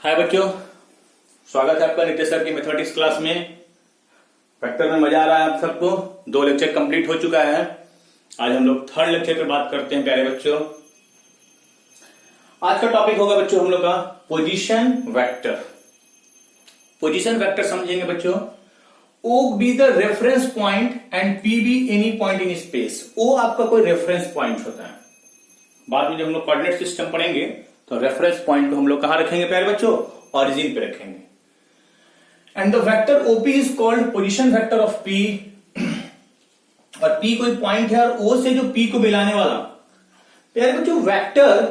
हाय बच्चों, स्वागत है आपका नितेश सर की मैथमेटिक्स क्लास में। वेक्टर में मजा आ रहा है आप सबको। 2 लेक्चर कंप्लीट हो चुका है। आज हम लोग 3rd लेक्चर पे बात करते हैं प्यारे बच्चों। आज का टॉपिक होगा बच्चों हम लोग का पोजीशन वेक्टर। पोजीशन वेक्टर समझेंगे बच्चों। O be the reference point and P be any point in space. O आपका कोई रेफरेंस पॉइंट होता है। बाद में जब हम लोग कोऑर्डिनेट सिस्टम पढ़ेंगे तो रेफरेंस पॉइंट को हम लोग कहां रखेंगे प्यारे बच्चों? ओरिजिन पे रखेंगे। And the vector OP is called position vector of P. और पी कोई पॉइंट है और ओ से जो पी को मिलाने वाला प्यारे बच्चों वेक्टर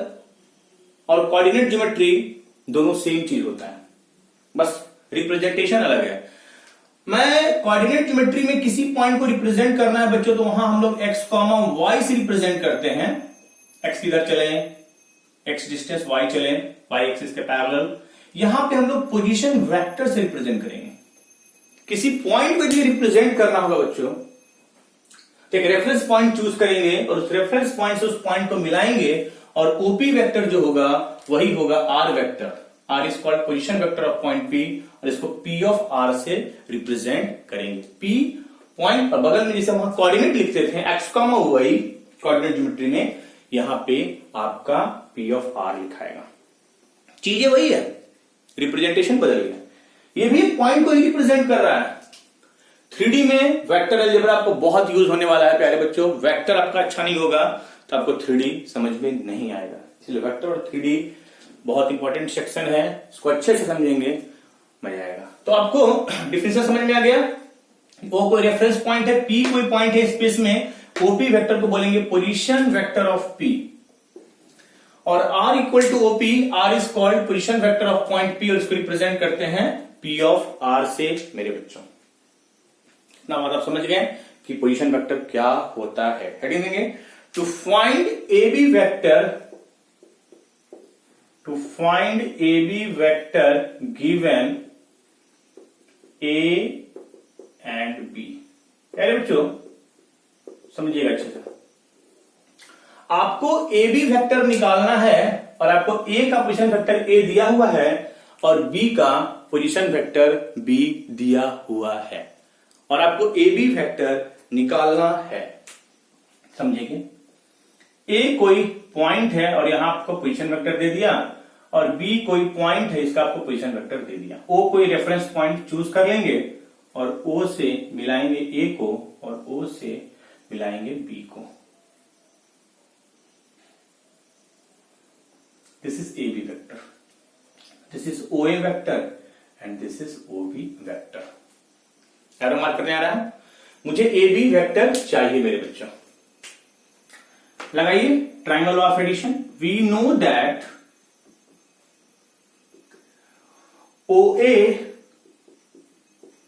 और कोऑर्डिनेट ज्योमेट्री दोनों सेम चीज होता है, बस रिप्रेजेंटेशन अलग है। मैं कोऑर्डिनेट ज्योमेट्री में किसी पॉइंट को रिप्रेजेंट करना है बच्चों तो वहां हम लोग एक्स कॉमा वाई से रिप्रेजेंट करते हैं। एक्स किधर चले, एक्स डिस्टेंस वाई चले, वाई एक्सिस के पैरेलल। यहां पे हम लोग पोजीशन वेक्टर से रिप्रेजेंट करेंगे। किसी पॉइंट को यदि रिप्रेजेंट करना होगा बच्चों तो एक रेफरेंस पॉइंट चूज करेंगे और उस रेफरेंस पॉइंट से उस पॉइंट को मिलाएंगे और ओपी वेक्टर जो होगा वही होगा R vector. R is called position vector of point P और इसको पी ऑफ आर से रिप्रेजेंट करेंगे। पी पॉइंट और बगल में जैसे वहां कोऑर्डिनेट लिखते थे X comma Y coordinate geometry में, यहां पे आपका पी ऑफ आर लिखाएगा। चीजें वही है, रिप्रेजेंटेशन बदल गया। ये भी पॉइंट को ही रिप्रेजेंट कर रहा है। 3D में वेक्टर अलजेब्रा आपको बहुत यूज होने वाला है प्यारे बच्चों। वेक्टर आपका अच्छा नहीं होगा तो आपको 3D समझ में नहीं आएगा, इसलिए वेक्टर और 3D बहुत इंपॉर्टेंट सेक्शन है। इसको अच्छे से समझेंगे, मजा आएगा। तो आपको डिफरेंशियल समझ में आ गया। वो कोई रेफरेंस पॉइंट है, पी कोई पॉइंट है स्पेस में, ओपी वेक्टर को बोलेंगे पोजीशन वेक्टर ऑफ पी। और R equal to OP, R is called position vector of point P और इसको रिप्रेजेंट करते हैं पी ऑफ आर से मेरे बच्चों। इतना बात आप समझ गए कि पोजीशन वेक्टर क्या होता है। हेडिंग देंगे to find A B vector, to find A B vector given A and B. अरे बच्चों समझिएगा अच्छे से। आपको ए बी वेक्टर निकालना है और आपको ए का पोजीशन वेक्टर ए दिया हुआ है और बी का पोजीशन वेक्टर बी दिया हुआ है और आपको ए बी वेक्टर निकालना है। समझेंगे, ए कोई पॉइंट है और यहां आपको पोजीशन वेक्टर दे दिया और बी कोई पॉइंट है, इसका आपको पोजीशन वेक्टर दे दिया। ओ कोई रेफरेंस पॉइंट चूज कर लेंगे और ओ से मिलाएंगे ए को और ओ से मिलाएंगे बी को। This is A B vector, this is O A vector and this is O B vector. Arrow mark करने आ रहा है। मुझे ए बी वेक्टर चाहिए मेरे बच्चों। लगाइए triangle of addition. We know that O A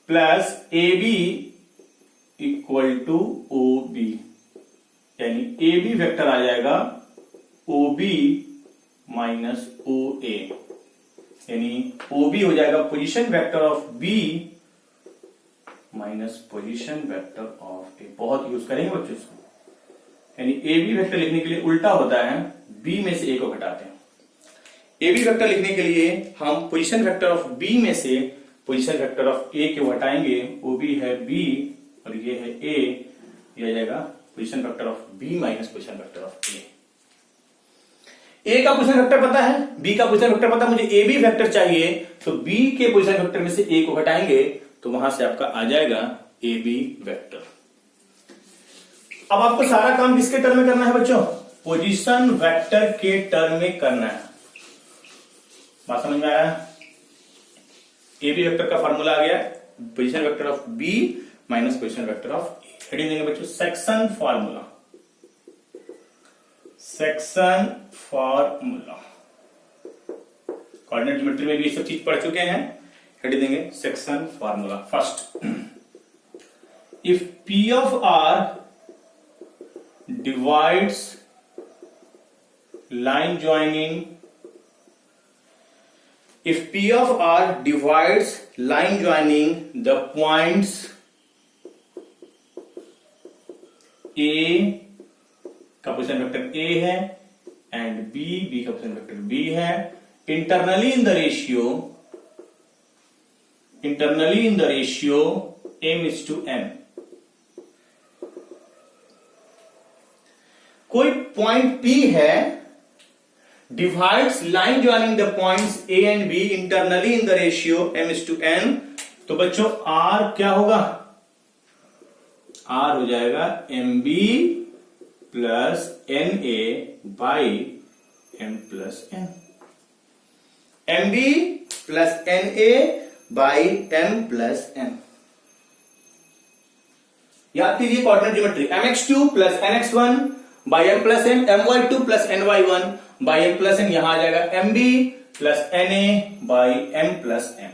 plus A B equal to O B, यानी ए बी वेक्टर आ जाएगा ओ बी माइनस ओ ए, यानी ओ बी हो जाएगा position vector of B minus position vector of A. बहुत use करेंगे बच्चों इसको, यानी ए बी वेक्टर लिखने के लिए उल्टा होता है, बी में से ए को घटाते हैं। ए बी वेक्टर लिखने के लिए हम पोजीशन वेक्टर ऑफ बी में से पोजीशन वेक्टर ऑफ ए को हटाएंगे। ओ बी है बी और ये है ए, यह जाएगा position vector of B minus position vector of A. A का पोजीशन वेक्टर पता है, बी का पोजीशन वेक्टर पता है, मुझे ए बी वेक्टर चाहिए तो बी के पोजीशन वेक्टर में से ए को हटाएंगे तो वहां से आपका आ जाएगा ए बी वेक्टर। अब आपको सारा काम किसके टर्म में करना है बच्चों? पोजीशन वेक्टर के टर्म में करना है। बात समझ में आ रहा है? ए बी वेक्टर का फार्मूला आ गया, position vector of B minus position vector of A. Heading देंगे बच्चों section formula, section formula. Coordinate geometry में भी ये सब चीज पढ़ चुके हैं। हेडिंग देंगे section formula. First, if P of R divides line joining, if P of R divides line joining the points A का पोजीशन वेक्टर A है एंड B का पोजीशन वेक्टर B है internally in the ratio m:n. कोई point P है, divides line joining the points A and B internally in the ratio m:n. तो बच्चों R क्या होगा? R हो जाएगा MB plus NA by M plus N. MB plus NA by M plus N. याद कीजिए coordinate geometry. mx2 plus nx1 by m plus n, my2 plus ny1 by m plus n. यहां आ जाएगा mb plus na by m plus n.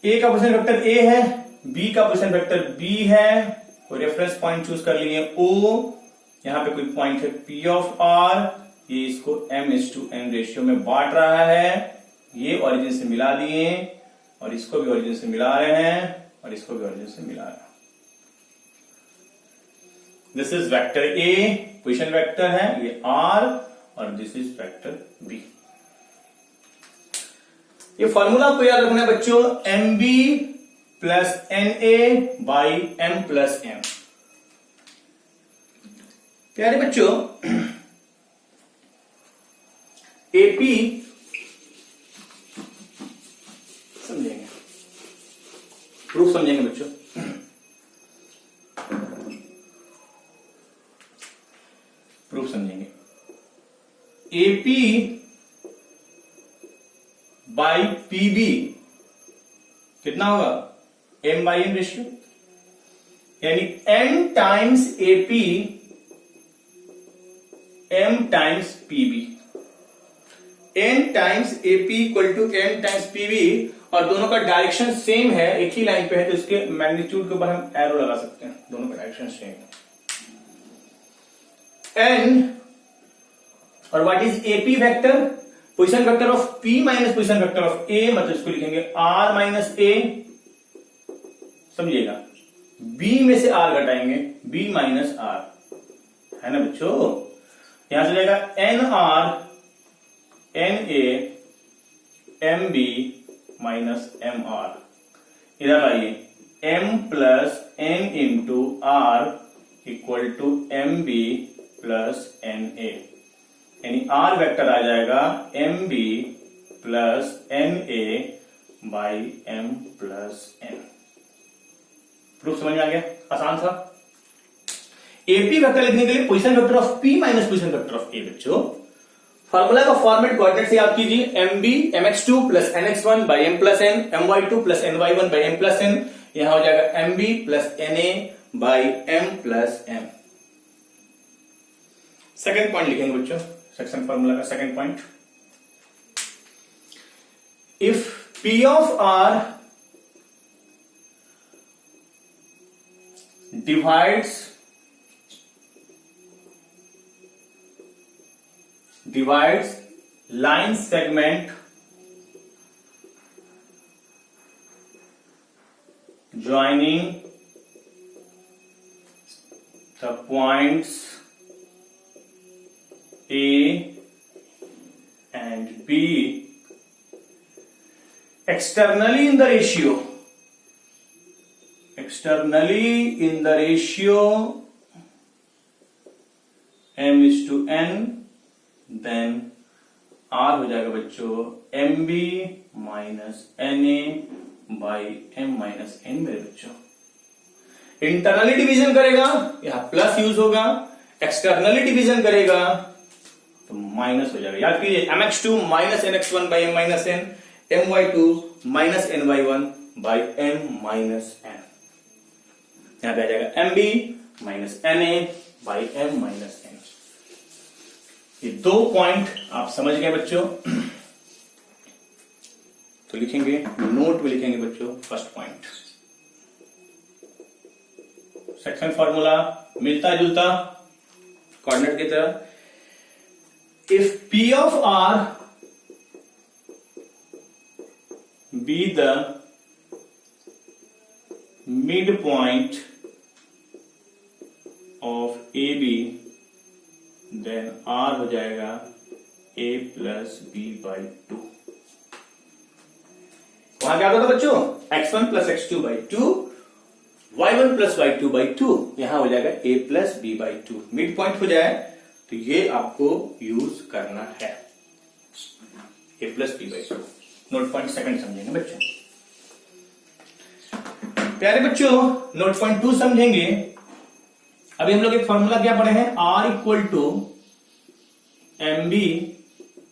A का position vector A है, B का position vector B है. कोई reference point choose कर लिए O. यहां पे कोई पॉइंट है P ऑफ R. ये इसको m:n रेशियो में बांट रहा है. ये ओरिजिन से मिला दिए और इसको भी ओरिजिन से मिला रहे हैं और इसको भी ओरिजिन से मिला रहे हैं. This is vector A, position vector है ये R, और दिस इज वेक्टर B. ये फॉर्मूला आपको याद रखना है बच्चों, MB plus NA by M plus M. प्यारे बच्चों, AP समझेंगे, प्रूफ समझेंगे बच्चों. प्रूफ समझेंगे. AP बाई PB कितना होगा? M बाई N रेशियो, यानी N times AP M times PB. N times AP equal to M times PB, और दोनों का डायरेक्शन सेम है, एक ही लाइन पे है, तो इसके मैग्नीट्यूड के ऊपर हम एरो लगा सकते हैं. दोनों का डायरेक्शन सेम है. N और what is AP vector? Position vector of P minus position vector of A, मतलब इसको लिखेंगे R माइनस A. समझिएगा, B में से R घटाएंगे, B माइनस R, है ना बच्चों. यहां से जाएगा NR NA MB minus MR. इधर आइए, M plus N into R equal to MB plus NA, यानी R वेक्टर आ जाएगा MB plus NA by M plus N. Proof समझ में आ गया? आसान था. AP वेक्टर लिखने के लिए position vector of P minus position vector of A. बच्चों फार्मूला का फॉर्मेट कोऑर्डिनेट से याद कीजिए, MB mx2 plus nx1 by m plus n, my2 plus ny1 by m plus n. यहां हो जाएगा MB plus NA by m plus m. Second point लिखेंगे बच्चों, सेक्शन फार्मूला का second point. If P of R divides line segment joining the points A and B externally in the ratio m:n, then R हो जाएगा बच्चों MB minus NA by M minus N. मेरे बच्चों internally division करेगा, यहां plus use होगा. Externally division करेगा तो माइनस हो जाएगा. याद कीजिए, mx2 minus nx1 by M minus N, my2 minus ny1 by M minus N. यहां पे आ जाएगा MB minus NA by M minus N. ये दो पॉइंट आप समझ गए बच्चों. तो लिखेंगे, नोट में लिखेंगे बच्चों, फर्स्ट पॉइंट सेक्शन फॉर्मूला मिलता जुलता कोऑर्डिनेट की तरह. If P of R be the midpoint of AB, then R हो जाएगा a plus B by two. वहां क्या होगा बच्चों, x1 plus x2 by two, y1 plus y2 by two, यहां हो जाएगा a plus B by two. Mid point हो जाए तो ये आपको यूज करना है, a plus B by two. Note point second समझेंगे बच्चों। प्यारे बच्चों नोट पॉइंट टू समझेंगे। अभी हम लोग एक फॉर्मूला क्या पढ़े हैं, R equal to M B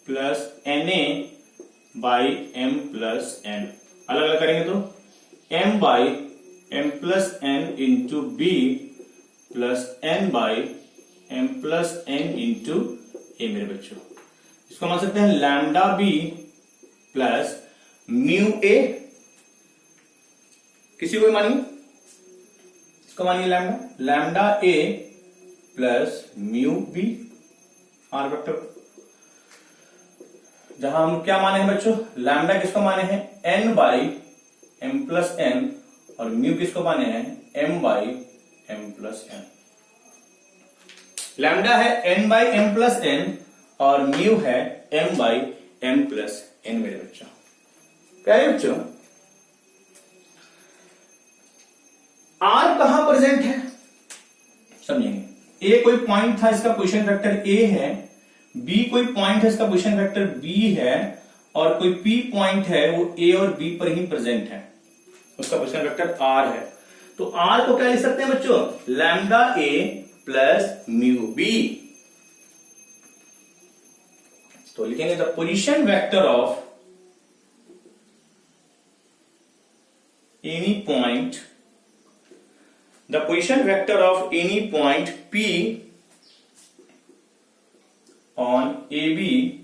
plus N A by M plus N. अलग अलग करेंगे तो m by M plus N into B plus N by M plus N into A. मेरे बच्चों इसको मान सकते हैं lambda B plus mu A. किसी को भी मानिए, इसको मानिए lambda A plus mu B R vector. जहां हम क्या माने हैं बच्चों, लैम्डा किसको माने हैं, N by M plus N, और म्यू किसको माने हैं, M by M plus N. Lambda है N by M plus N और म्यू है M by M plus N. मेरे बच्चों प्यारे बच्चों, आर कहां प्रेजेंट है समझेंगे। ए कोई पॉइंट था, इसका पोजीशन वेक्टर ए है, बी कोई पॉइंट है, इसका पोजीशन वेक्टर बी है, और कोई पी पॉइंट है वो ए और बी पर ही प्रेजेंट है, उसका पोजीशन वेक्टर आर है। तो आर को क्या लिख सकते हैं बच्चों, lambda A plus mu B. तो लिखेंगे the position vector of any point, the position vector of any point P on AB,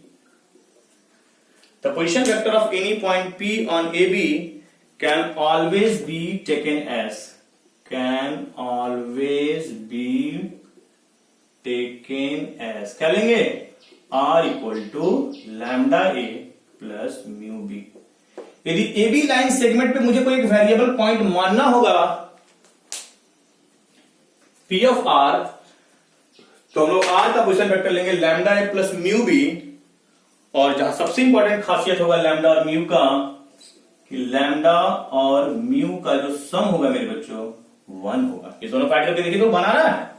the position vector of any point P on AB can always be taken as, can always be taken as, क्या लेंगे, R equal to lambda A plus mu B. यदि AB line segment पे मुझे कोई एक variable point मानना होगा P of R, तो हम लोग R का पोजीशन वेक्टर लेंगे lambda A plus mu B, और जहां सबसे इंपॉर्टेंट खासियत होगा लैम्डा और म्यू का, कि लैम्डा और म्यू का जो सम होगा मेरे बच्चों 1 होगा। ये दोनों ऐड करके देखिए तो 1 आ रहा है,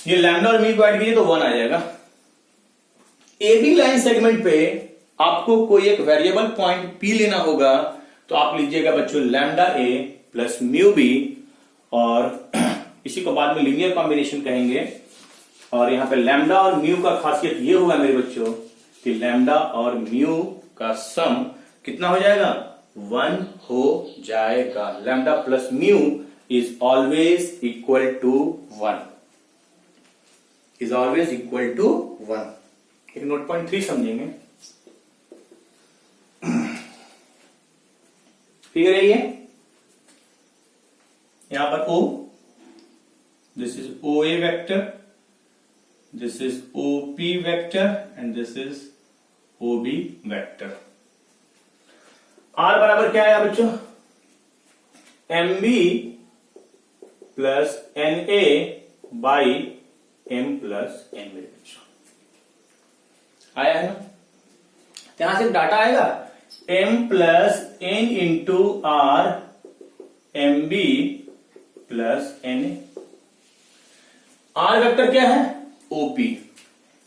ये लैम्डा और म्यू को ऐड कीजिए तो 1 आ जाएगा। ए बी लाइन सेगमेंट पे आपको कोई एक वेरिएबल पॉइंट P लेना होगा, तो आप लीजिएगा बच्चों lambda A plus mu B, और इसी को बाद में लीनियर कॉम्बिनेशन कहेंगे। और यहां पे लैम्डा और म्यू का खासियत ये होगा मेरे बच्चों कि लैम्डा और म्यू का सम कितना हो जाएगा, 1 हो जाएगा। Lambda plus mu is always equal to 1, is always equal to 1। एक नोट पॉइंट 3 समझेंगे। फिगर है ये, यहां पर O, this is OA vector, this is OP vector, and this is OB vector. R बराबर क्या है बच्चों, MB plus NA by M plus N। मेरे बच्चों आया है ना, यहां से डाटा आएगा M plus N into R MB plus NA। R vector क्या है, OP,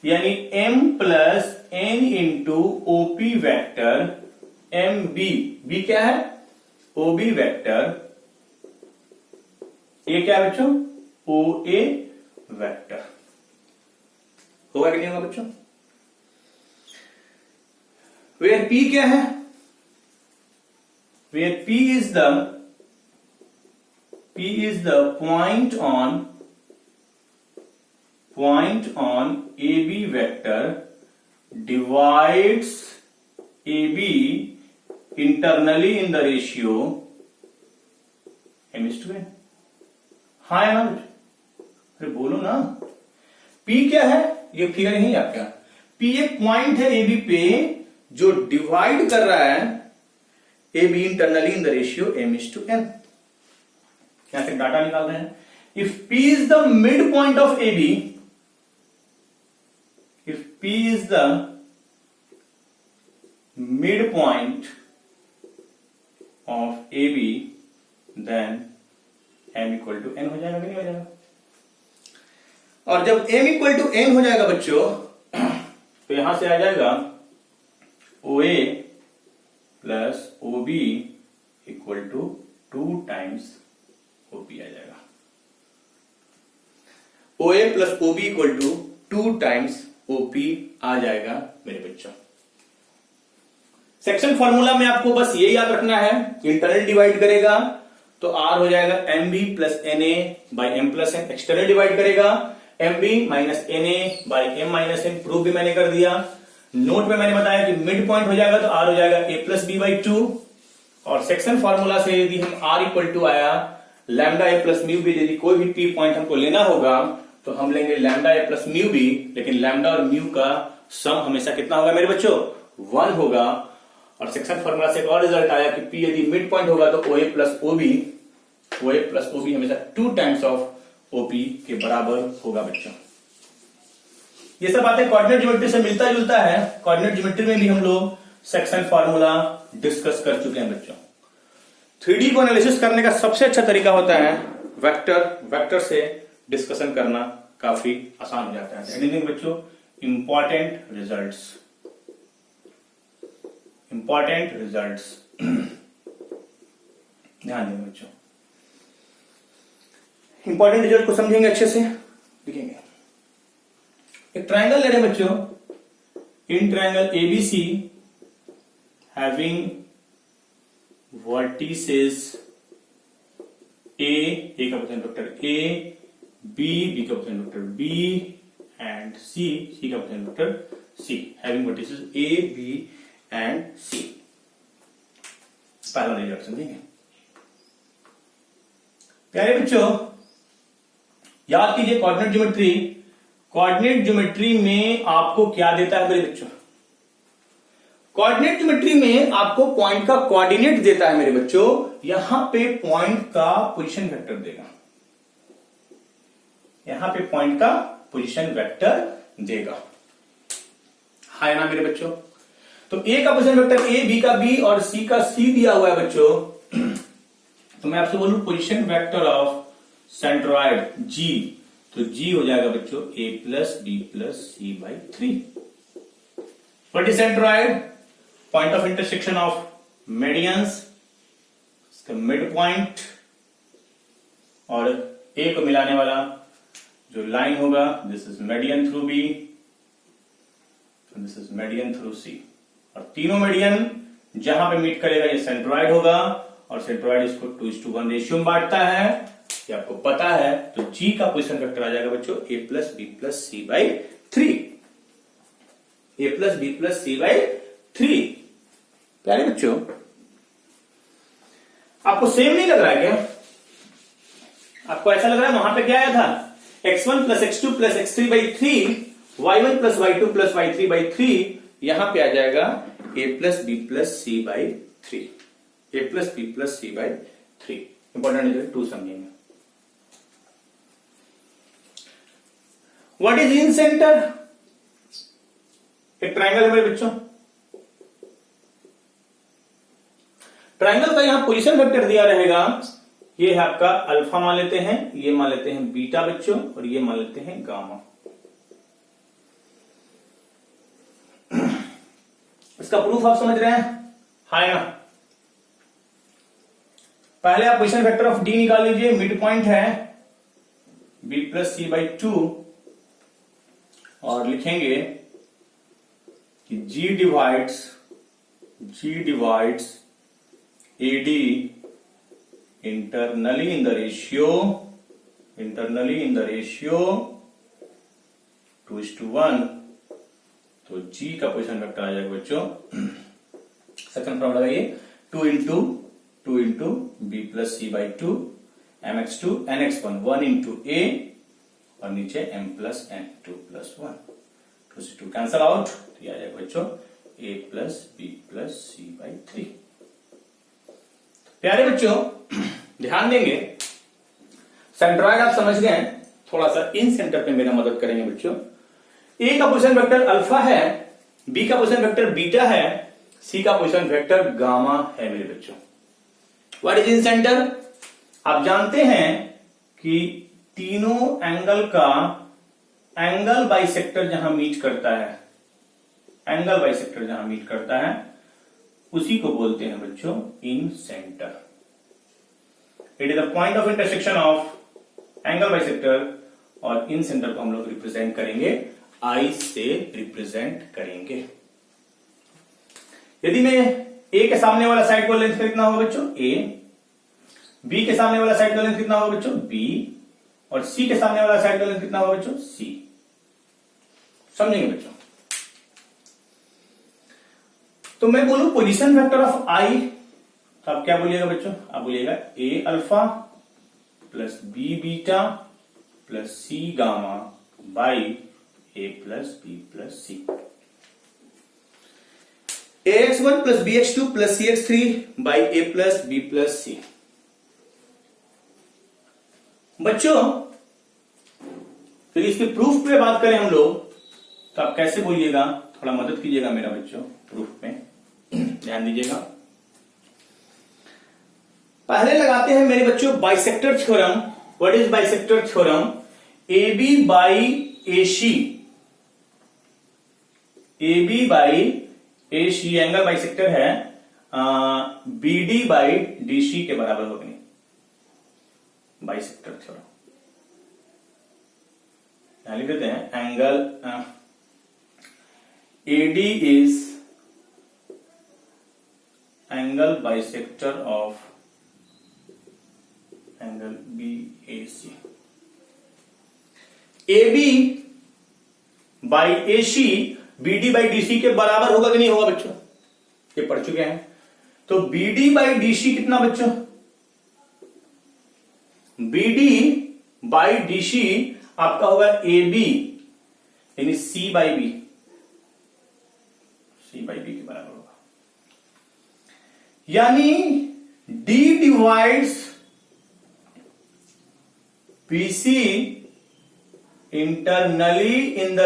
यानी M plus N into OP vector MB, B क्या है, OB वेक्टर, A क्या है बच्चों, OA वेक्टर। होगा कि नहीं होगा बच्चों, वेयर P क्या है, where P is the point on AB vector divides AB internally in the ratio m/n। हाँ है ना, अरे बोलो ना, P क्या है, ये फिगर नहीं है आपका, P एक पॉइंट है AB पे जो डिवाइड कर रहा है AB internally in the ratio m/n। यहां से डाटा निकाल रहे हैं। If P is the mid point of AB, if P is the midpoint of AB, then M equal to N हो जाएगा कि नहीं हो जाएगा? और जब M equal to N हो जाएगा बच्चों, तो यहां से आ जाएगा OA plus OB equal to 2 times OP आ जाएगा। OA plus OB equal to 2 times OP आ जाएगा मेरे बच्चों। सेक्शन फॉर्मूला में आपको बस ये याद रखना है, इंटरनल डिवाइड करेगा तो R हो जाएगा MB plus NA by M plus N, external divide करेगा MB minus NA by M minus N, proof भी मैंने कर दिया। नोट में मैंने बताया कि मिड पॉइंट हो जाएगा तो R हो जाएगा A प्लस B बाई 2, और सेक्शन फॉर्मूला से यदि हम R इक्वल टू आया lambda A plus mu B, यदि कोई भी P पॉइंट हमको लेना होगा तो हम लेंगे lambda A plus mu B, लेकिन लैम्डा और म्यू का सम हमेशा कितना होगा मेरे बच्चों? 1 होगा। और सेक्शन फॉर्मूला से एक और रिजल्ट आया कि P यदि मिड पॉइंट होगा तो OA प्लस OB हमेशा 2 टाइम्स ऑफ OP के बराबर होगा बच्चों। ये सब बातें कोऑर्डिनेट ज्योमेट्री से मिलता जुलता है, कोऑर्डिनेट ज्योमेट्री में भी हम लोग सेक्शन फॉर्मूला डिस्कस कर चुके हैं बच्चों। 3D को एनालिसिस करने का सबसे अच्छा तरीका होता है वेक्टर से डिस्कशन करना काफी आसान हो जाता है। एनीथिंग बच्चों, इंपॉर्टेंट रिजल्ट्स ध्यान देंगे बच्चों, इंपॉर्टेंट रिजल्ट को समझेंगे अच्छे से, लिखेंगे। एक ट्रायंगल ले रहे हैं बच्चों, in triangle ABC having vertices A का पोजीशन वेक्टर A, B का position vector B and C का position vector C, having vertices A, B and C। पहला रिजल्ट समझेंगे प्यारे बच्चों। याद कीजिए कोऑर्डिनेट ज्योमेट्री में आपको क्या देता है मेरे बच्चों? कोऑर्डिनेट ज्योमेट्री में आपको पॉइंट का कोऑर्डिनेट देता है मेरे बच्चों। यहां पे पॉइंट का पोजीशन वेक्टर देगा, यहां पे पॉइंट का पोजीशन वेक्टर देगा, है ना मेरे बच्चों? तो A का पोजीशन वेक्टर A, B का B और C का C दिया हुआ है बच्चों। तो मैं आपसे बोलूं position vector of centroid G, तो G हो जाएगा बच्चों A plus B plus C by 3। What is centroid? Point of intersection of medians, mid point और A को मिलाने वाला जो लाइन होगा, this is median through B, this is median through C। और तीनों मेडियन जहां पे मीट करेगा ये सेंट्रॉइड होगा, और सेंट्रॉइड इसको 2:1 रेशियो में बांटता है, ये आपको पता है। तो G का पोजीशन वेक्टर आ जाएगा बच्चों A plus B plus C by 3, A plus B plus C by 3। प्यारे बच्चों, आपको सेम नहीं लग रहा है क्या? आपको ऐसा लग रहा है वहां पे क्या आया था? x1 plus x2 plus x3 by 3, y1 plus y2 plus y3 by 3, यहां पे आ जाएगा A plus B plus C by 3, A plus B plus C by 3। Important result 2 समझेंगे। What is in centre? एक ट्रायंगल है मेरे बच्चों, triangle का यहां पोजीशन वेक्टर दिया रहेगा, ये है आपका अल्फा मान लेते हैं, ये मान लेते हैं बीटा बच्चों, और ये मान लेते हैं गामा। इसका प्रूफ आप समझ रहे हैं, हाय ना? पहले आप पोजीशन वेक्टर ऑफ डी निकाल लीजिए, मिड पॉइंट है B प्लस C बाई 2, और लिखेंगे कि G divides AD internally in the ratio 2:1, तो G का पोजीशन वेक्टर आ जाएगा बच्चों, सेकंड फॉर्मूला लगाइए, 2 into B plus C by 2, mx2 nx1, 1 into A, और नीचे m प्लस n 2 प्लस 1, 2 से 2 कैंसल आउट, तो ये आ जाएगा बच्चों A plus B plus C by 3। प्यारे बच्चों ध्यान देंगे, सेंट्रॉइड आप समझ गए हैं, थोड़ा सा इन सेंटर पे मेरा मदद करेंगे बच्चों। ए का पोजीशन वेक्टर अल्फा है, बी का पोजीशन वेक्टर बीटा है, सी का पोजीशन वेक्टर गामा है मेरे बच्चों। What is in centre? आप जानते हैं कि तीनों एंगल का एंगल बाइसेक्टर जहां मीट करता है, एंगल बाइसेक्टर जहां मीट करता है उसी को बोलते हैं बच्चों incentre. It is the point of intersection of angle bisector, और इन सेंटर को हम लोग रिप्रेजेंट करेंगे आई से रिप्रेजेंट करेंगे। यदि मैं ए के सामने वाला साइड का लेंथ कितना होगा बच्चों? ए। बी के सामने वाला साइड का लेंथ कितना होगा बच्चों? बी। और सी के सामने वाला साइड का लेंथ कितना होगा बच्चों? सी। समझेंगे बच्चों? तो मैं बोलूं पोजीशन वेक्टर ऑफ आई, तो आप क्या बोलिएगा बच्चों? आप बोलिएगा A alpha plus B beta plus C gamma by A plus B plus C. ax1 plus bx2 plus cx3 by A plus B plus C. बच्चों फिर इसके प्रूफ पे बात करें हम लोग, तो आप कैसे बोलिएगा? थोड़ा मदद कीजिएगा मेरा बच्चों प्रूफ में, ध्यान दीजिएगा। पहले लगाते हैं मेरे बच्चों bisector theorem. What is bisector theorem? A B by A C, A B by A C angle bisector है, B D by D C के बराबर होगी बाइसेक्टर थ्योरम। यहां लिख देते हैं angle A D is angle bisector of angle B A C. A B by A C B D by D C के बराबर होगा कि नहीं होगा बच्चों? ये पढ़ चुके हैं। तो B D by D C कितना बच्चों? B D by D C आपका होगा ए बी, यानी C by B, C by B के बराबर होगा। यानी D divides B C internally in the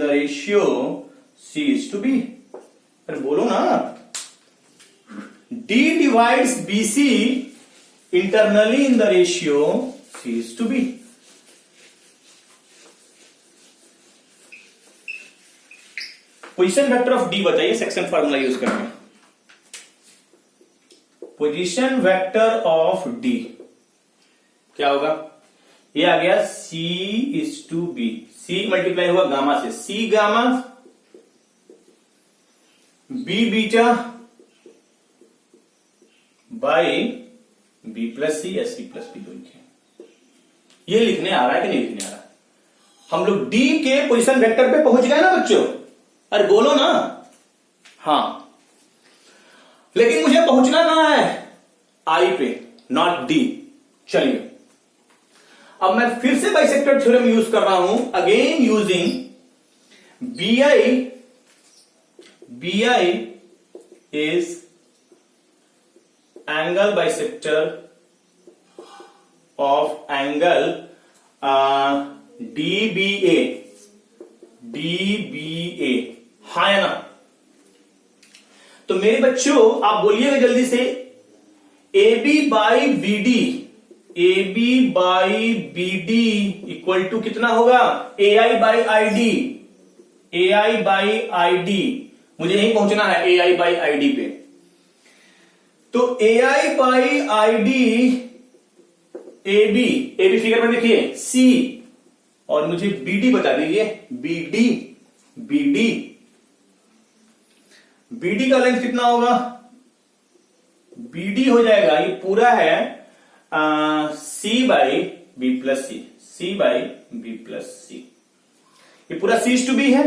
ratio C is to B। अरे बोलो ना, D divides BC internally in the ratio C is to B। Position vector of D बताइए section formula use करके। Position vector of D क्या होगा? ये आ गया C is to B, C multiply हुआ गामा से, C gamma B beta by B plus C या C plus B दो लिखे। ये लिखने आ रहा है कि नहीं लिखने आ रहा? हम लोग D के पोजीशन वेक्टर पे पहुंच गए ना बच्चों? अरे बोलो ना। हाँ, लेकिन मुझे पहुंचना ना है I पे, नॉट D। चलिए अब मैं फिर से बाइसेक्टर थ्योरम यूज कर रहा हूं, again using BI is angle bisector of angle DBA, हाँ है ना? तो मेरे बच्चों आप बोलिएगा जल्दी से, AB by BD, AB by BD equal to कितना होगा? AI by ID, AI by ID। मुझे यहीं पहुंचना है AI बाई ID पे। तो AI by ID AB figure में देखिए C, और मुझे BD बता दीजिए, BD का लेंथ कितना होगा? BD हो जाएगा, ये पूरा है C by B plus C, C by B plus C. ये पूरा C टू B है,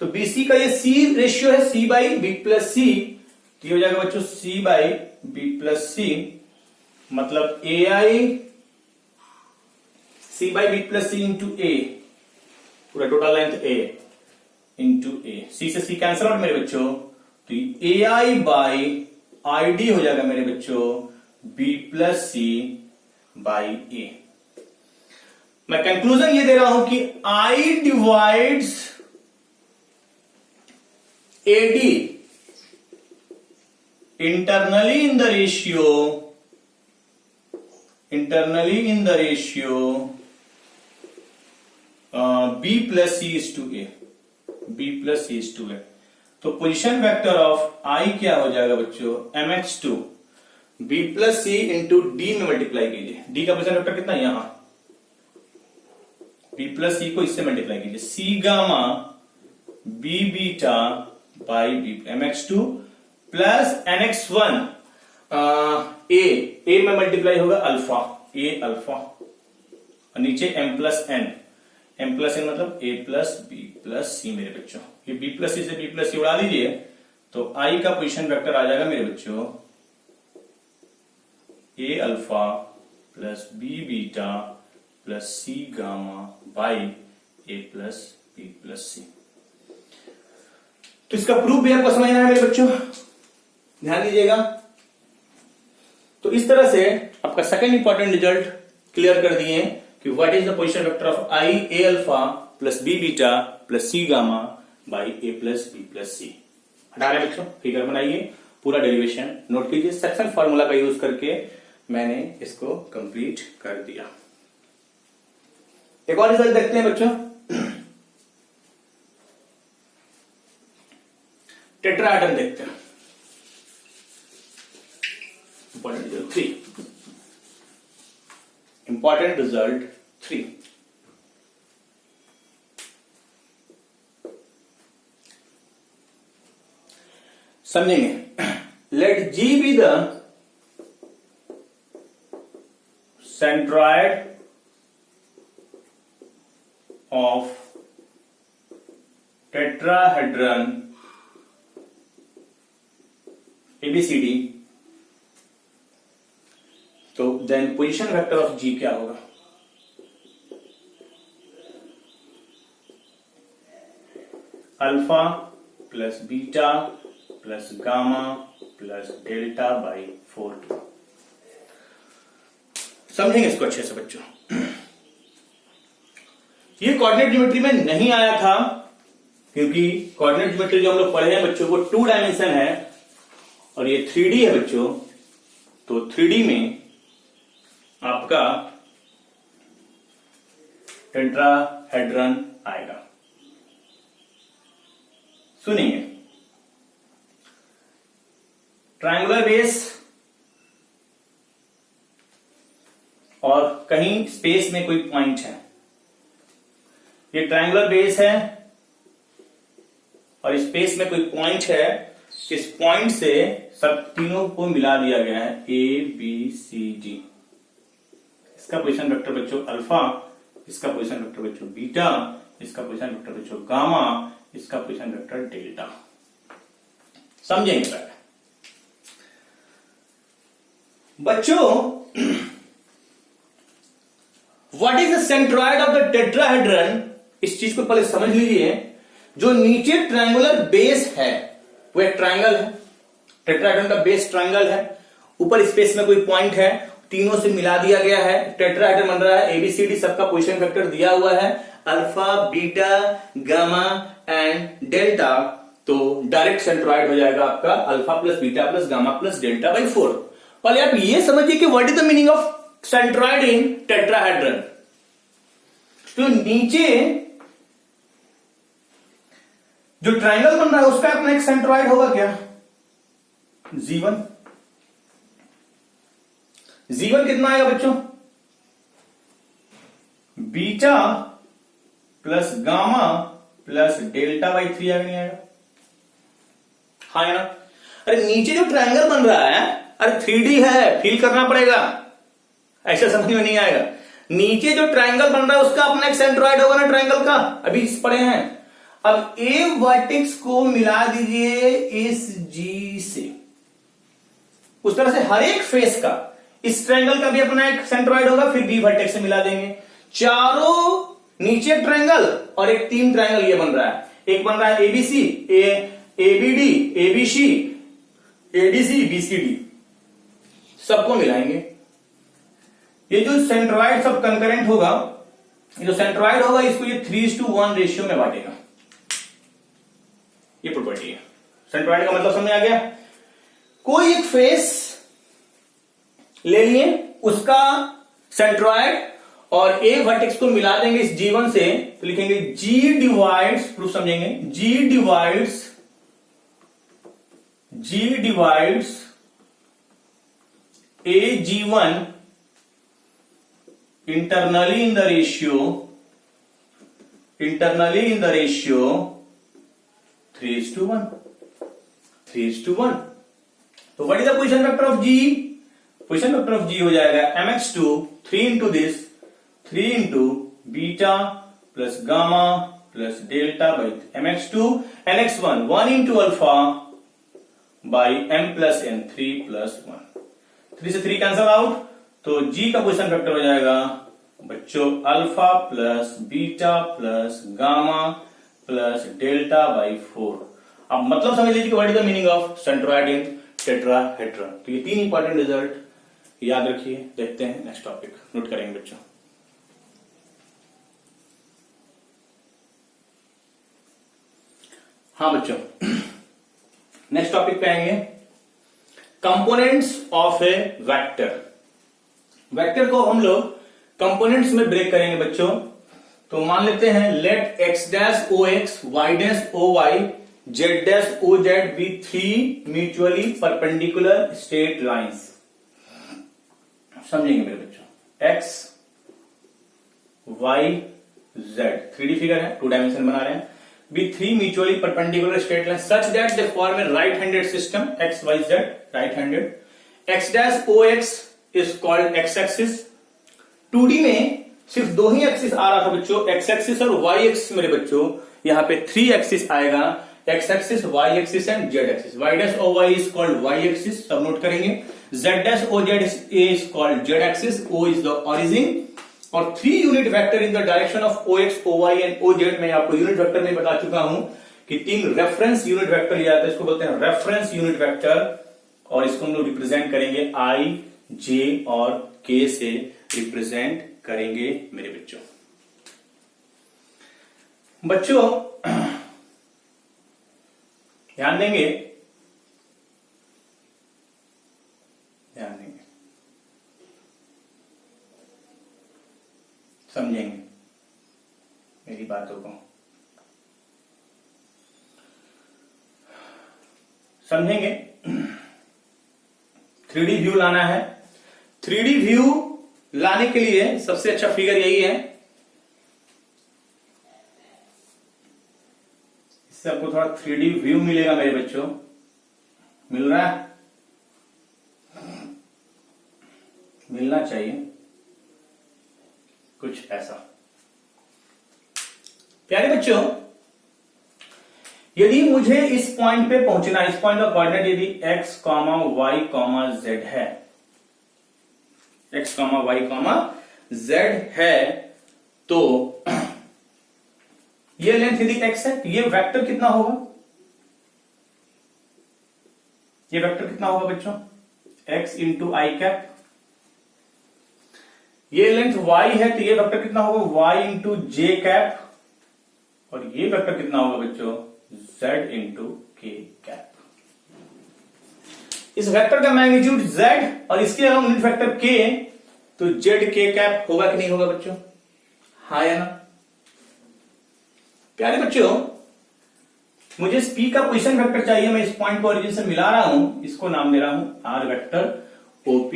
तो BC का ये C रेशियो है C by B plus C, ये हो जाएगा बच्चों C by B plus C, मतलब AI C by B plus C into A, पूरा total length A into A। C से C कैंसल आउट मेरे बच्चों, तो AI बाई ID हो जाएगा मेरे बच्चों B plus C by A. मैं कंक्लूजन ये दे रहा हूं कि I divides AD internally in the ratio b plus c is to a, तो पोजीशन वेक्टर ऑफ i क्या हो जाएगा बच्चों, mx2 b plus c into d में मल्टीप्लाई कीजिए। d का पोजीशन वेक्टर कितना है यहां, b plus c को इससे मल्टीप्लाई कीजिए, c gamma b beta by b mx2 plus nx1 ए में मल्टीप्लाई होगा अल्फा, ए अल्फा, और नीचे m प्लस n मतलब a plus b plus c मेरे बच्चों। ये b प्लस c से b प्लस c उड़ा दीजिए तो i का पोजीशन वेक्टर आ जाएगा मेरे बच्चों a alpha plus b beta plus c gamma by a plus b plus c। तो इसका प्रूफ भी आपको समझना है मेरे बच्चों, ध्यान दीजिएगा। तो इस तरह से आपका सेकंड इंपॉर्टेंट रिजल्ट क्लियर कर दिए कि what is the position vector of I A alpha plus B beta plus C gamma by A plus B plus C. हटा रहे बच्चों, फिगर बनाइए, पूरा डेरिवेशन नोट कीजिए, सेक्शन फॉर्मूला का यूज करके मैंने इसको कंप्लीट कर दिया। एक और रिजल्ट देखते हैं बच्चों, टेट्राहेड्रन देखते हैं। Important result 3। समझेंगे। Let G be the centroid of tetrahedron ABCD, तो then position vector of G क्या होगा, alpha plus beta plus gamma plus delta by 4। समझेंगे इसको अच्छे से बच्चों। ये कोऑर्डिनेट ज्योमेट्री में नहीं आया था क्योंकि कोऑर्डिनेट ज्योमेट्री जो हम लोग पढ़े हैं बच्चों वो 2 डायमेंशन है और ये 3D है बच्चों। तो 3D में आपका टेट्राहेड्रन आएगा। सुनिए, ट्रायंगुलर बेस और कहीं स्पेस में कोई पॉइंट है, ये ट्रायंगुलर बेस है और स्पेस में कोई पॉइंट है। इस पॉइंट से सब तीनों को मिला दिया गया है, ए बी सी डी। इसका पोजीशन वेक्टर बच्चों अल्फा, इसका पोजीशन वेक्टर बच्चों बीटा, इसका पोजीशन वेक्टर बच्चों गामा, इसका पोजीशन वेक्टर डेल्टा। समझेंगे पहले बच्चों, what is the centroid of the tetrahedron. इस चीज को पहले समझ लीजिए। जो नीचे ट्रायंगुलर बेस है वो एक ट्रायंगल है, टेट्राहेड्रन का बेस ट्रायंगल है, ऊपर स्पेस में कोई पॉइंट है, तीनों से मिला दिया गया है, टेट्राहेड्रन बन रहा है। एबीसीडी सबका पोजीशन वेक्टर दिया हुआ है, alpha beta gamma and delta. तो डायरेक्ट सेंट्रॉयड हो जाएगा आपका alpha plus beta plus gamma plus delta by 4। पहले आप ये समझिए कि what is the meaning of centroid in tetrahedron. तो नीचे जो ट्रायंगल बन रहा है उसका अपना एक सेंट्रॉयड होगा क्या, G1। G1 कितना आएगा बच्चों, beta plus gamma plus delta by 3 आएगा, नहीं आएगा? हाँ है ना। अरे नीचे जो ट्रायंगल बन रहा है, अरे 3D है, फील करना पड़ेगा, ऐसा समझ में नहीं आएगा। नीचे जो ट्रायंगल बन रहा है उसका अपना एक सेंट्रॉयड होगा ना ट्रायंगल का, अभी पढ़े हैं। अब ए वर्टेक्स को मिला दीजिए इस G से, उस तरह से हर एक फेस का, इस ट्रायंगल का भी अपना एक सेंट्रॉयड होगा, फिर बी वर्टेक्स से मिला देंगे। चारों नीचे ट्रायंगल और एक 3 ट्रायंगल ये बन रहा है। एक बन रहा है ABC, ABD, ABC, ADC, BCD, सबको मिलाएंगे। ये जो सेंट्रॉयड सब कंकरेंट होगा ये जो सेंट्रॉइड होगा इसको ये 3:1 रेशियो में बांटेगा, ये प्रॉपर्टी है। सेंट्रॉइड का मतलब समझ आ गया। कोई एक फेस ले लिए, उसका सेंट्रॉइड और ए वर्टेक्स को मिला देंगे इस G1 से, तो लिखेंगे G डिवाइड्स, प्रूफ समझेंगे, G divides AG1 internally in the ratio 3:1. तो what is the position vector of G? Position vector of G हो जाएगा mx2 3 into this 3 into beta plus gamma plus delta by mx2 nx1 1 into alpha by m plus n 3 plus 1. 3 से 3 cancel out, तो G का position vector हो जाएगा बच्चों alpha plus beta plus gamma plus delta by 4. अब मतलब समझ लीजिए कि what is the meaning of centroid in tetrahedron. तो ये 3 इंपॉर्टेंट रिजल्ट याद रखिए. देखते हैं नेक्स्ट टॉपिक, नोट करेंगे बच्चों. हाँ बच्चों, नेक्स्ट टॉपिक पे आएंगे. Components of A vector. Vector को हम लोग कंपोनेंट्स में ब्रेक करेंगे बच्चों. तो मान लेते हैं let x dash O X, y dash O Y, z dash O Z be 3 mutually perpendicular straight lines. समझेंगे मेरे बच्चों. x y z 3D figure है, 2 डायमेंशन बना रहे हैं. Be 3 mutually perpendicular straight line such that they form a right handed system x y z, right handed. x dash O X is called x axis. 2D में सिर्फ 2 ही axis आ रहा था बच्चों, x axis और y axis. मेरे बच्चों यहां पे 3 एक्सिस आएगा, x axis, y axis and z axis. y dash O y is called y axis, सब नोट करेंगे. z dash O z is called z axis, o is the origin. और 3 unit vector in the direction of ox, oy and oz. मैं आपको unit vector में बता चुका हूं कि 3 रेफरेंस यूनिट वेक्टर लिया जाता है, इसको बोलते हैं रेफरेंस यूनिट वेक्टर. और इसको हम लोग रिप्रेजेंट करेंगे i, j और k से रिप्रेजेंट करेंगे मेरे बच्चों. बच्चों ध्यान देंगे, समझेंगे मेरी बातों को, समझेंगे. 3D व्यू लाना है. 3D व्यू लाने के लिए सबसे अच्छा फिगर यही है. इससे आपको थोड़ा 3D व्यू मिलेगा मेरे बच्चों. मिल रहा है? मिलना चाहिए कुछ ऐसा. प्यारे बच्चों, यदि मुझे इस पॉइंट पे पहुंचना, इस पॉइंट का कोऑर्डिनेट यदि x, y, z है, x, y, z है, तो ये लेंथ यदि x है, तो ये वेक्टर कितना होगा? ये वेक्टर कितना होगा बच्चों? x into I cap. ये लेंथ y है, तो ये वेक्टर कितना होगा? y into J cap. और ये वेक्टर कितना होगा बच्चों? z into K cap. इस वेक्टर का मैग्नीट्यूड z और इसके अलावा यूनिट वेक्टर k, तो z k कैप होगा कि नहीं होगा बच्चों? हाँ या ना? प्यारे बच्चों, मुझे p का पोजीशन वेक्टर चाहिए. मैं इस पॉइंट को ओरिजिन से मिला रहा हूं, इसको नाम दे रहा हूं r वेक्टर, OP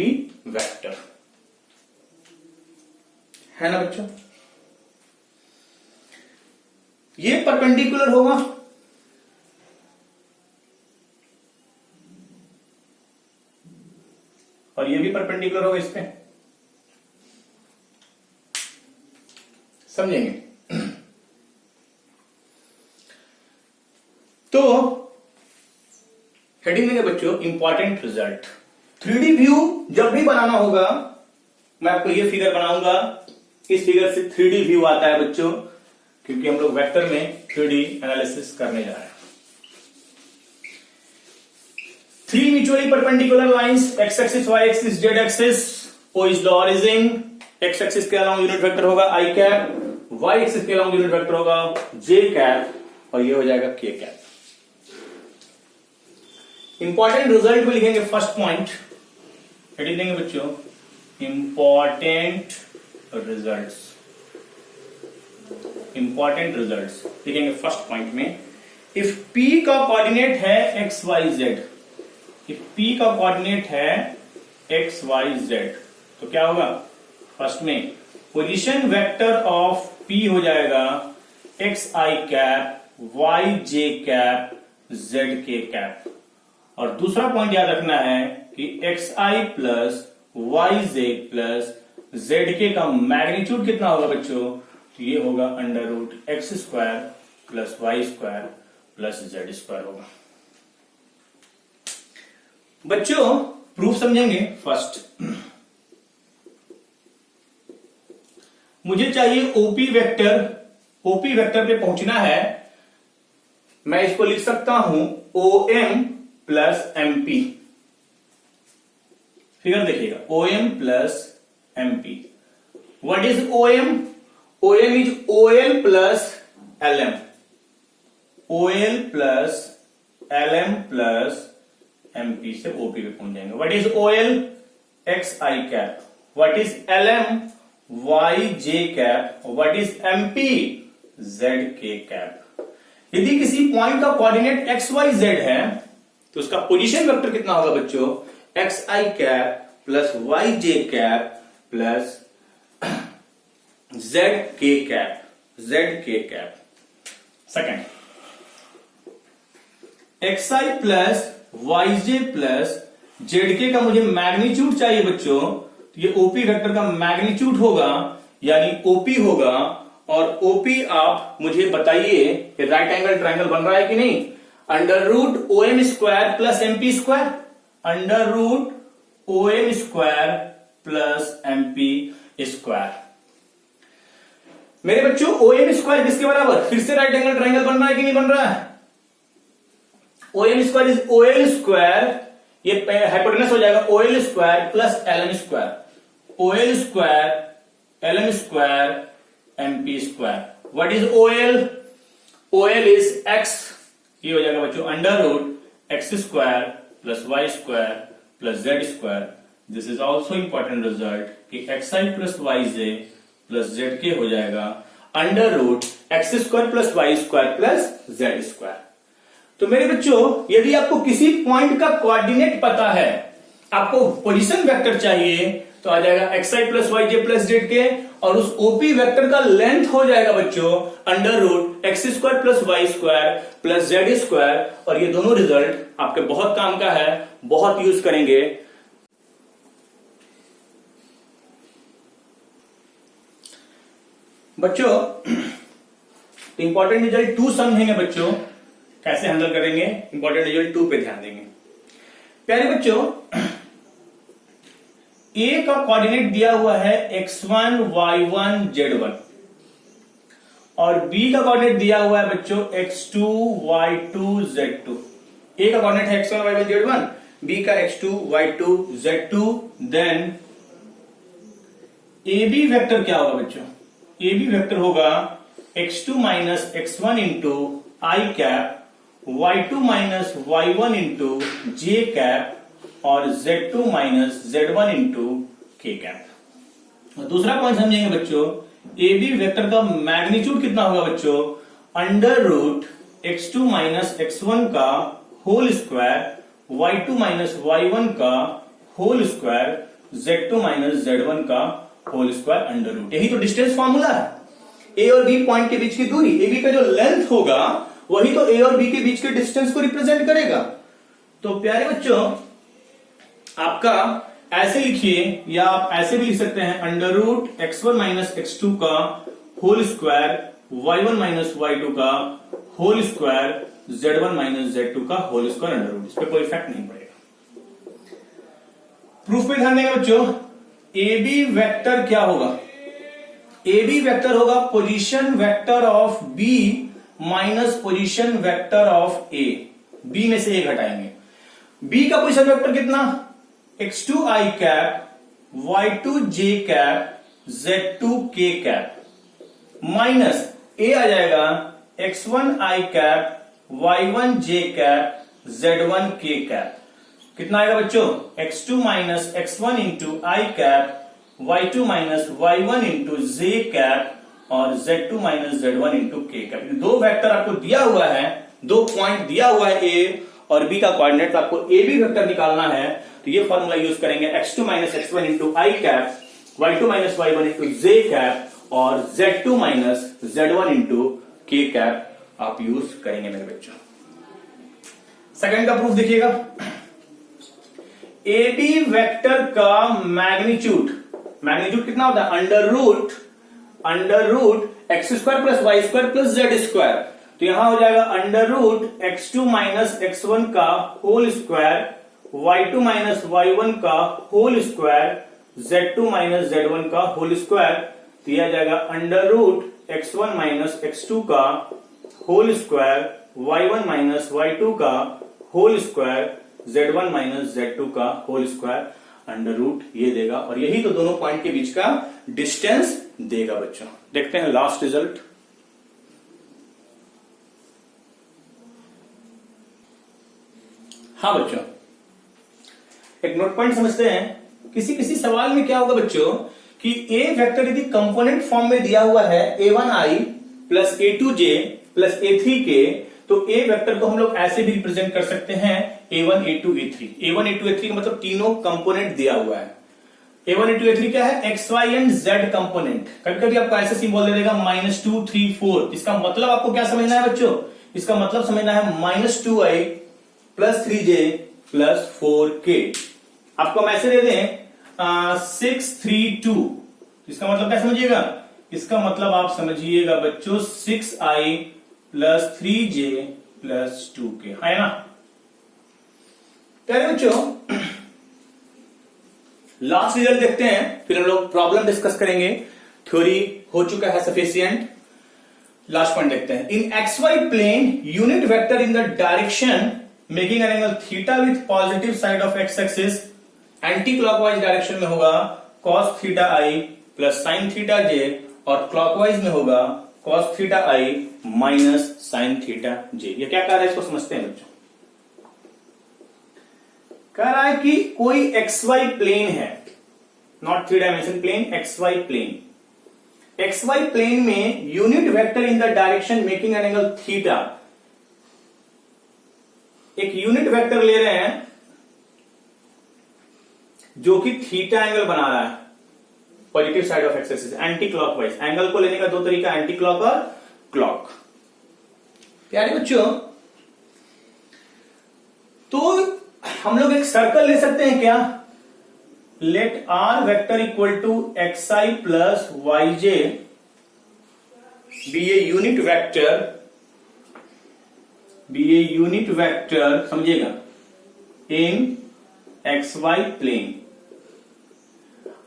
वेक्टर. है ना बच्चों? ये परपेंडिकुलर होगा, और ये भी परपेंडिकुलर होगा इस पे. समझेंगे? तो हेडिंग देंगे बच्चों इंपॉर्टेंट रिजल्ट. 3D व्यू जब भी बनाना होगा, मैं आपको ये फिगर बनाऊंगा. इस फिगर से 3D व्यू आता है बच्चों, क्योंकि हम लोग वेक्टर में 3D एनालिसिस करने जा रहे हैं. 3 mutually perpendicular lines, x axis, y axis, z axis. O is the origin. x axis के अलावा यूनिट वेक्टर होगा i कैप. y एक्सिस के अलॉन्ग यूनिट वेक्टर होगा j कैप और ये हो जाएगा k कैप। इंपॉर्टेंट रिजल्ट में लिखेंगे फर्स्ट पॉइंट, हेडिंग देंगे बच्चों इंपॉर्टेंट रिजल्ट्स। इंपॉर्टेंट रिजल्ट्स लिखेंगे फर्स्ट पॉइंट में, इफ p का कोऑर्डिनेट है x y z, if p का कोऑर्डिनेट है x y z तो क्या होगा, फर्स्ट में पोजीशन वेक्टर ऑफ p हो जाएगा x i cap y j cap z k cap. और दूसरा पॉइंट याद रखना है कि x i plus y j plus z k का मैग्नीट्यूड कितना होगा बच्चों, तो ये होगा under root X square plus Y square plus Z square होगा। बच्चों प्रूफ समझेंगे। फर्स्ट मुझे चाहिए ओपी वेक्टर, ओपी वेक्टर पे पहुंचना है, मैं इसको लिख सकता हूं O M plus MP. Figure देखिएगा O M plus MP. What is O M? O M is O L plus L M, O L plus L M plus MP से ओपी पे पहुंच जाएंगे। What is O L? X I cap. What is L M? Y J cap. What is MP? Z K cap. यदि किसी point का coordinate x Y Z है तो उसका पोजीशन वेक्टर कितना होगा बच्चों, x I cap plus Y J cap plus Z K cap, Z K cap. Second, x I plus Y J plus Z के का मुझे मैग्नीट्यूड चाहिए बच्चों, तो ये ओपी वेक्टर का मैग्नीट्यूड होगा यानी ओपी होगा। और ओपी आप मुझे बताइए कि राइट एंगल ट्रायंगल बन रहा है कि नहीं। Under root O M square plus MP square, under root O M square plus MP square. मेरे बच्चों ओ एम स्क्वायर किसके बराबर, फिर से राइट एंगल ट्रायंगल बन रहा है कि नहीं बन रहा है। O M square is O L square, ये हाइपोटेनस हो जाएगा O L square plus L M square, O L square L M square MP square. What is O L? O L is X, ये हो जाएगा बच्चों under root X square plus Y square plus Z square. This is also important result कि X I plus Y J plus Z K हो जाएगा under root X square plus Y square plus Z square. तो मेरे बच्चों यदि आपको किसी point का कोऑर्डिनेट पता है, आपको पोजीशन वेक्टर चाहिए, तो आ जाएगा x I plus Y J plus Z के, और उस ओपी वेक्टर का लेंथ हो जाएगा बच्चों under root X square plus Y square plus Z square. और ये दोनों रिजल्ट आपके बहुत काम का है, बहुत यूज करेंगे। बच्चों इंपॉर्टेंट रिजल्ट 2 समझेंगे बच्चों, कैसे हैंडल करेंगे। इंपॉर्टेंट रिजल्ट 2 पे ध्यान देंगे। प्यारे बच्चों ए का कोऑर्डिनेट दिया हुआ है x1 y1 z1 और बी का कोऑर्डिनेट दिया हुआ है बच्चों x2 y2 z2। ए का कोऑर्डिनेट है x1 y1 z1, बी का x2 y2 z2। देन ए बी वेक्टर क्या होगा बच्चों? ए बी वेक्टर होगा x2 minus x1 into I cap, y2 minus y1 into J cap और z2 minus z1 into K cap. और दूसरा point समझेंगे बच्चों, ए बी वेक्टर का मैग्नीट्यूड कितना होगा बच्चों, under root x2 minus x1 का whole square, y2 minus y1 का whole square, z2 minus z1 का होल स्क्वायर अंडर रूट। यही तो डिस्टेंस फॉर्मूला है, ए और बी पॉइंट के बीच की दूरी। ए बी का जो लेंथ होगा वही तो ए और बी के बीच के डिस्टेंस को रिप्रेजेंट करेगा। तो प्यारे बच्चों आपका ऐसे लिखिए, या आप ऐसे भी लिख सकते हैं under root x1 minus x2 का whole square, y1 minus y2 का whole square, z1 minus z2 का होल स्क्वायर अंडर रूट। इस पर कोई इफेक्ट नहीं पड़ेगा। प्रूफ पे ध्यान देंगे बच्चों। ए बी वेक्टर क्या होगा? ए बी वेक्टर होगा position vector of B minus position vector of A. B में से ए घटाएंगे। बी का पोजीशन वेक्टर कितना? x2 i cap, y2 j cap, z2 k cap minus A आ जाएगा x1 i cap y1 j cap z1 k cap. कितना आएगा बच्चों? x2 minus x1 into I cap y2 minus y1 into J cap और z2 minus z1 into K cap. दो vector आपको दिया हुआ है, दो पॉइंट दिया हुआ है ए और बी का कोऑर्डिनेट, तो आपको ए बी वेक्टर निकालना है तो ये फॉर्मूला यूज करेंगे x2 minus x1 into I cap y2 minus y1 into J cap और z2 minus z1 into K cap आप यूज करेंगे मेरे बच्चों। सेकंड का प्रूफ देखिएगा, ए बी वेक्टर का मैग्नीट्यूड कितना होता है? Under root X square plus Y square plus Z square. तो यहां हो जाएगा under root x2 minus x1 का whole square y2 minus y1 का whole square z2 minus z1 का होल स्क्वायर। तो यह आ जाएगा under root x1 minus x2 का whole square y1 minus y2 का whole square z1 minus z2 का whole square under root ये देगा, और यही तो दोनों पॉइंट के बीच का डिस्टेंस देगा बच्चों। देखते हैं लास्ट रिजल्ट। हाँ बच्चों, एक नोट पॉइंट समझते हैं। किसी किसी सवाल में क्या होगा बच्चों कि ए वेक्टर यदि कंपोनेंट फॉर्म में दिया हुआ है a1i plus a2j plus a3k, तो ए वेक्टर को हम लोग ऐसे भी रिप्रेजेंट कर सकते हैं a1 a2 a3। a1 a2 a3 का मतलब तीनों कंपोनेंट दिया हुआ है। a1 a2 a3 क्या है? x y and z component. कभी कभी आपको ऐसे सिंबल दे देगा -2 3 4। इसका मतलब आपको क्या समझना है बच्चों? इसका मतलब समझना है -2i plus 3j plus 4k। आपको हम ऐसे दे दें 6 3 2, इसका मतलब क्या समझिएगा? इसका मतलब आप समझिएगा बच्चों 6i plus 3j plus 2k, है ना प्यारे बच्चों। लास्ट रिजल्ट देखते हैं, फिर हम लोग प्रॉब्लम डिस्कस करेंगे। थ्योरी हो चुका है सफिशिएंट। लास्ट पॉइंट देखते हैं। In X Y plane unit vector in the direction making an angle theta with positive side of X axis anticlockwise direction में होगा cos theta I plus sine theta J, और clockwise में होगा cos theta I minus sine theta J. ये क्या कह रहा है, इसको समझते हैं बच्चों। कह रहा है कि कोई एक्स वाई प्लेन है, not 3 dimension plane, X Y plane. X Y plane में unit vector in the direction making an angle theta. एक यूनिट वेक्टर ले रहे हैं जो कि थीटा एंगल बना रहा है positive side of X axis, anti clockwise. Angle को लेने का दो तरीका, एंटी क्लॉक और क्लॉक। प्यारे बच्चों, तो हम लोग एक सर्कल ले सकते हैं क्या? Let R vector equal to X I plus Y J be a unit vector, समझिएगा, in X Y plane.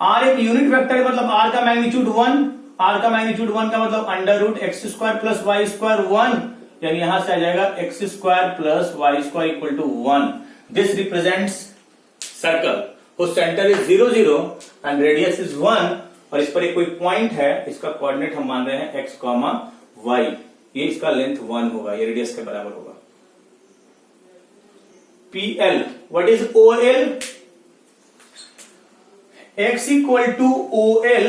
R एक यूनिट वेक्टर है, मतलब आर का मैग्नीट्यूड 1। आर का मैग्नीट्यूड 1 का मतलब under root X square plus Y square 1, यानी यहां से आ जाएगा X square plus Y square equal to 1। This represents circle whose centre is 0 0 and radius is 1, और इस पर एक कोई पॉइंट है, इसका कोऑर्डिनेट हम मान रहे हैं x, y। ये इसका लेंथ 1 होगा, ये रेडियस के बराबर होगा। PL, what is OL? x equal to OL,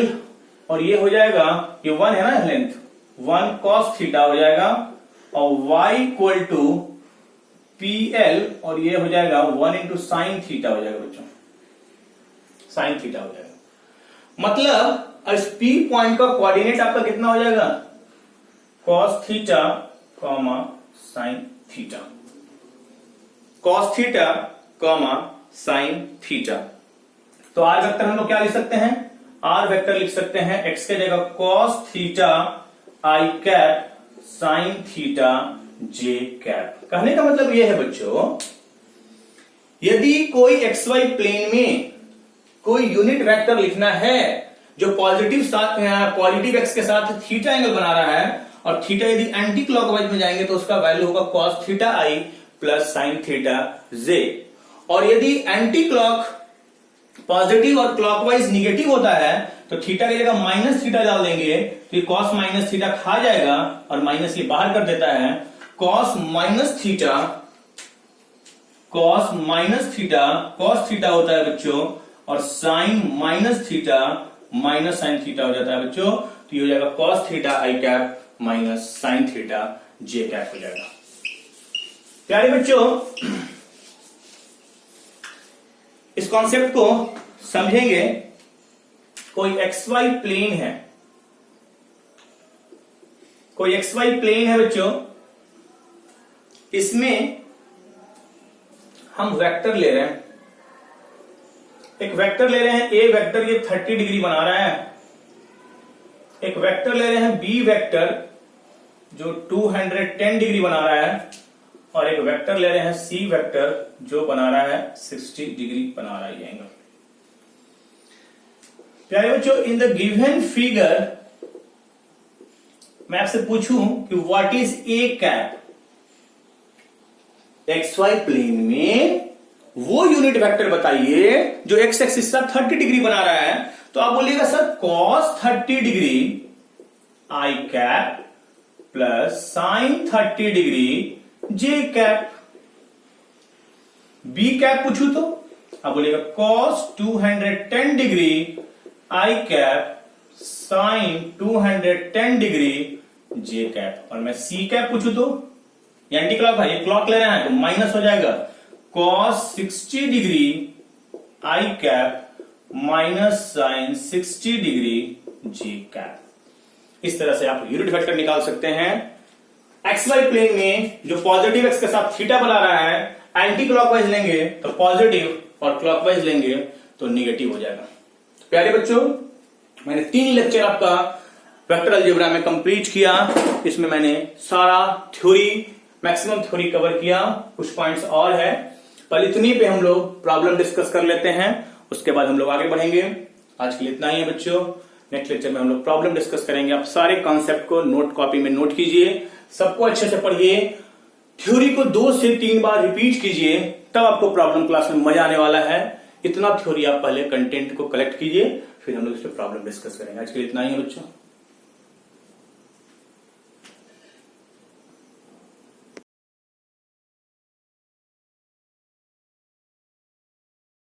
और ये हो जाएगा, ये 1 है ना लेंथ, 1 cos थीटा हो जाएगा, और y इक्वल टू PL, और ये हो जाएगा 1 इंटू साइन थीटा हो जाएगा बच्चों, साइन थीटा हो जाएगा। मतलब इस P पॉइंट का कोऑर्डिनेट आपका कितना हो जाएगा? cos theta sine theta, cos theta sine theta. तो आर वेक्टर हम लोग क्या लिख सकते हैं? आर वेक्टर लिख सकते हैं x के जगह cos theta I cap sign theta J cap. कहने का मतलब यह है बच्चों, यदि कोई एक्स वाई प्लेन में कोई यूनिट वेक्टर लिखना है जो पॉजिटिव एक्स के साथ थीटा एंगल बना रहा है, और थीटा यदि एंटी क्लॉकवाइज में जाएंगे तो उसका वैल्यू होगा cos theta I plus sine theta J. और यदि एंटी क्लॉक पॉजिटिव और क्लॉकवाइज निगेटिव होता है तो थीटा की जगह माइनस थीटा डाल देंगे तो ये कॉस माइनस थीटा खा जाएगा और माइनस ये बाहर कर देता है। Cos minus theta cos theta होता है बच्चों, और sine minus theta minus sine theta हो जाता है बच्चों। तो ये हो जाएगा cos theta I cap minus sine theta J cap हो जाएगा। प्यारे बच्चों, इस कॉन्सेप्ट को समझेंगे। कोई XY प्लेन है, कोई XY प्लेन है बच्चों, इसमें हम वेक्टर ले रहे हैं, एक वेक्टर ले रहे हैं A वेक्टर, ये 30 डिग्री बना रहा है। एक वेक्टर ले रहे हैं B वेक्टर जो 210 डिग्री बना रहा है, और एक वेक्टर ले रहे हैं C वेक्टर जो बना रहा है 60 डिग्री बना रहा है एंगल। प्यारे बच्चों, इन द गिवन फिगर मैं आपसे पूछूं कि what is A cap, XY plane में वो यूनिट वेक्टर बताइए जो एक्स एक्सिस का 30 डिग्री बना रहा है। तो आप बोलिएगा sir cos 30 degree I cap plus sine 30 degree J cap. B cap पूछू तो आप बोलिएगा cos 210 degree I cap sine 210 degree J cap. और मैं सी कैप पूछू तो एंटी क्लॉक है, ये क्लॉक ले रहे हैं तो माइनस हो जाएगा cos 60 degree I cap minus sine 60 degree J cap. इस तरह से आप यूनिट वेक्टर निकाल सकते हैं। XY प्लेन में जो पॉजिटिव एक्स के साथ थीटा बना रहा है, एंटी क्लॉकवाइज लेंगे तो पॉजिटिव और क्लॉकवाइज लेंगे तो निगेटिव हो जाएगा। प्यारे बच्चों, मैंने 3 लेक्चर आपका वेक्टर अलजेब्रा में कंप्लीट किया। इसमें मैंने सारा थ्योरी, मैक्सिमम थ्योरी कवर किया, कुछ पॉइंट्स और है, पर इतनी पे हम लोग प्रॉब्लम डिस्कस कर लेते हैं, उसके बाद हम लोग आगे बढ़ेंगे। आज के लिए इतना ही है बच्चों। नेक्स्ट लेक्चर में हम लोग प्रॉब्लम डिस्कस करेंगे। आप सारे कॉन्सेप्ट को नोट कॉपी में नोट कीजिए, सबको अच्छे से पढ़िए, थ्योरी को 2 से 3 बार रिपीट कीजिए, तब आपको प्रॉब्लम क्लास में मजा आने वाला है। इतना थ्योरी आप पहले कंटेंट को कलेक्ट कीजिए, फिर हम लोग इस पर प्रॉब्लम डिस्कस करेंगे। आज के लिए इतना ही है बच्चों।